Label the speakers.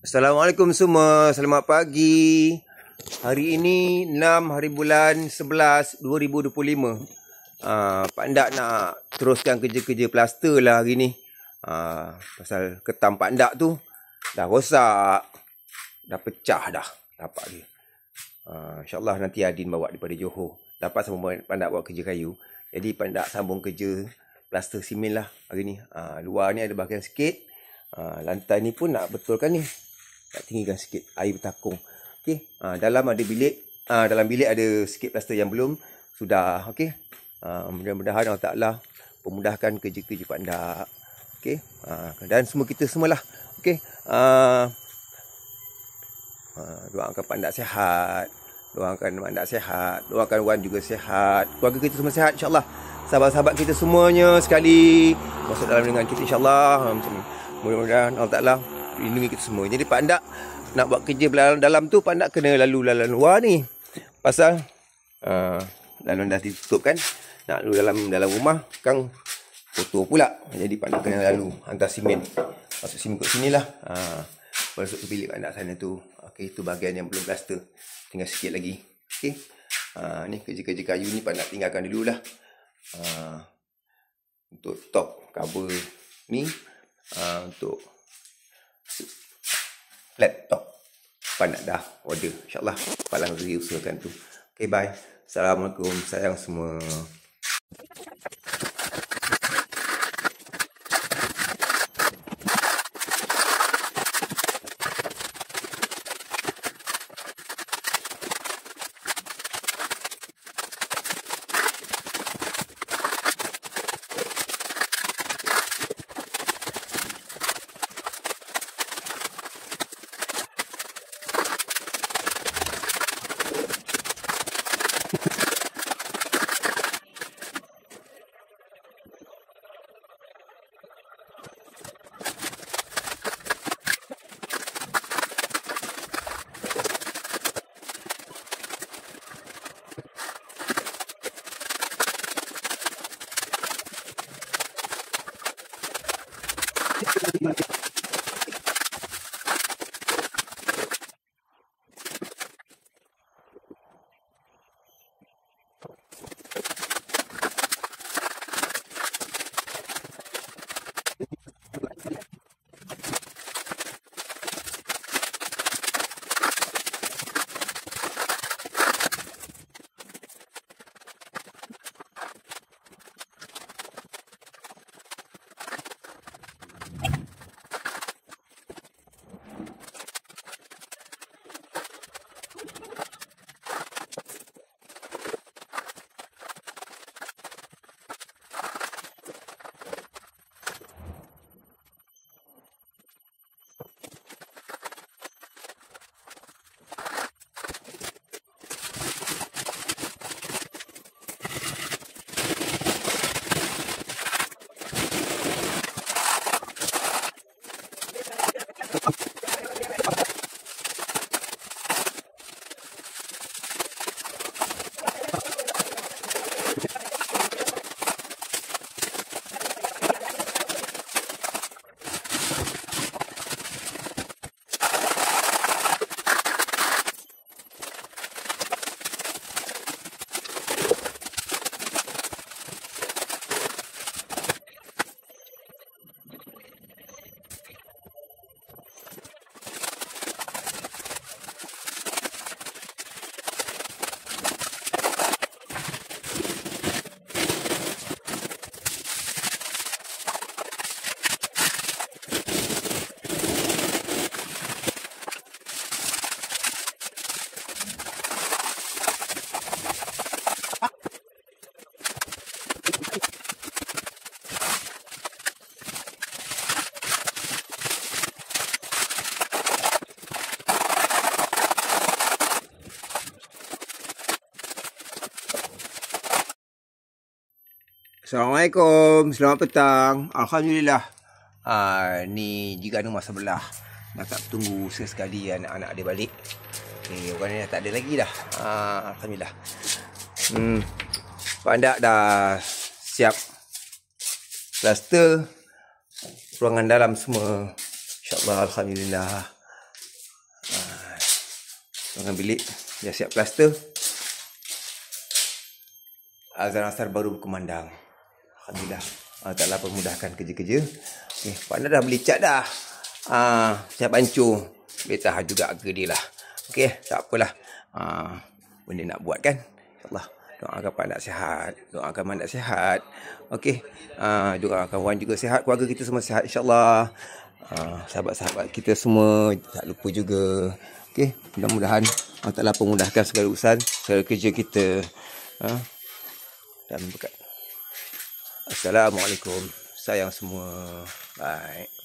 Speaker 1: Assalamualaikum semua, selamat pagi. Hari ini 6 hari bulan 11 2025. Pak Ndak nak teruskan kerja-kerja plaster lah hari ni. Pasal ketam Pak Ndak tu dah rosak, dah pecah dah tapak dia. InsyaAllah nanti Adin bawa daripada Johor. Dapat sama Pak Ndak buat kerja kayu. Jadi Pak Ndak sambung kerja plaster simen lah hari ni. Luar ni ada bahagian sikit. Lantai ni pun nak betulkan ni. Tak tinggikan sikit, air bertakung. Okey, dalam ada bilik, dalam bilik ada sikit plaster yang belum sudah. Okey, mudah-mudahan Allah Taala pemudahkan kerja-kerja Pak Ndak. Okey, dan semua kita semualah. Okey, doakan Pak Ndak sihat, doakan Pak Ndak sihat, doakan Wan juga sihat, keluarga kita semua sihat insya-Allah. Sahabat-sahabat kita semuanya sekali masuk dalam dengan kita insya-Allah. Mudah-mudahan Allah Taala lindungi kita semua. Jadi Pak Ndak nak buat kerja dalam tu, Pak Ndak kena lalu luar ni. Pasal lalu dah ditutup kan. Nak lalu dalam rumah kan kotor pula. Jadi Pak Ndak kena lalu hantar simen. Masuk simen kat sinilah. Masuk ke bilik Pak Ndak sana tu. Okey, itu bahagian yang belum plaster. Tinggal sikit lagi. Okey. Ni kerja-kerja kayu ni Pak Ndak tinggalkan dululah. Untuk top cover ni, untuk laptop Pak Ndak dah order insyaAllah. Palang review usahakan tu. Okay, bye. Assalamualaikum, sayang semua. Assalamualaikum, selamat petang. Alhamdulillah. Ni jiran rumah sebelah. Dah tak tunggu sekali anak-anak dia balik. Okay, orang ni dah tak ada lagi dah. Alhamdulillah. Pak Ndak dah siap plaster ruangan dalam semua. InsyaAllah, Alhamdulillah. Dengan bilik dah siap plaster. Azan asar baru berkumandang. Alhamdulillah. Allah Ta'ala permudahkan kerja-kerja. Okay, Pak Anda dah beli cat dah. Siap hancur. Boleh tahan juga harga dia lah. Okey, tak apalah. Benda nak buat kan. InsyaAllah. Doakan Pak Anda sihat. Doakan Mak Anda sihat. Okey. Doakan Wan juga sihat. Keluarga kita semua sihat insyaAllah. Sahabat-sahabat kita semua. Tak lupa juga. Okey. Mudah-mudahan Allah Ta'ala permudahkan segala urusan. Segala kerja kita. Dan berkat. Assalamualaikum. Sayang semua. Bye.